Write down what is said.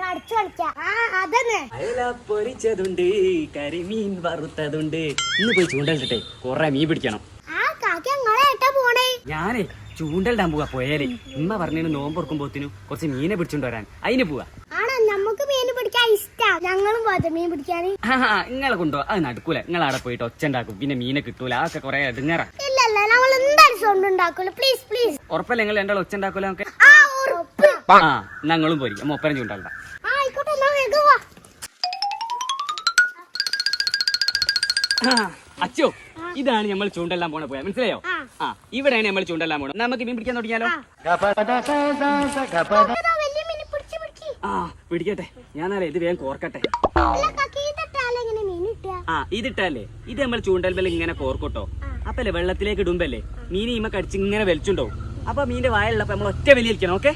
അടിച്ചു കളിക്കാം. അതന്നെ. അയല പൊരിച്ചതുണ്ട്, കരിമീൻ വറുത്തതുണ്ട്. ഇന്ന് പോയി ചൂണ്ടലിട്ടെ കൊറേ മീൻ പിടിക്കണം. ഞാനേ ചൂണ്ടലിടാൻ പോവാ. പോയാലേ ഉമ്മ പറഞ്ഞു നോമ്പൊറക്കുമ്പോത്തിനും കുറച്ച് മീനെ പിടിച്ചോണ്ട് വരാൻ. അതിന് പോവാ. നമുക്ക് മീൻ പിടിക്കാൻ ഇഷ്ടം. ഞങ്ങളും പോകാം മീൻ പിടിക്കാൻ. നിങ്ങളെ കൊണ്ടോ അത് നടക്കൂല. നിങ്ങൾ അവിടെ പോയിട്ട് ഒച്ച ഉണ്ടാക്കും, പിന്നെ മീനെ കിട്ടൂല. അതൊക്കെ കൊറേ എടുങ്ങാറാ. ഇല്ലല്ല, നമ്മൾ എന്തായാലും സൗണ്ട് ഉണ്ടാക്കൂല. Please please. ഉറപ്പല്ലേ നിങ്ങൾ രണ്ടാൾ ഒച്ച ഉണ്ടാക്കൂല? നമുക്ക് ഞങ്ങളും പോരി ഒപ്പരം ചൂണ്ടല്ല. അച്ചോ, ഇതാണ് നമ്മൾ ചൂണ്ടെല്ലാം പോണ പോയാ, മനസ്സിലായോ? ഇവിടെയാണ് നമ്മൾ ചൂണ്ടെല്ലാം പോണത്. നമുക്ക് മീൻ പിടിക്കാൻ തുടങ്ങിയാലോ? പിടിക്കട്ടെ. ഞാനാലേ ഇത് വേഗം കോർക്കട്ടെ. ഇതിട്ടല്ലേ ഇത് നമ്മൾ ചൂണ്ടൽ ബെല്ല് ഇങ്ങനെ കോർക്കട്ടോ. അപ്പല്ലേ വെള്ളത്തിലേക്ക് ഇടുമ്പല്ലേ മീൻ ഇമ്മ കടിച്ച് ഇങ്ങനെ വലിച്ചുണ്ടോ. അപ്പൊ മീന്റെ വായുള്ളപ്പോ നമ്മൾ ഒറ്റ വലിയിരിക്കണം. ഓക്കെ.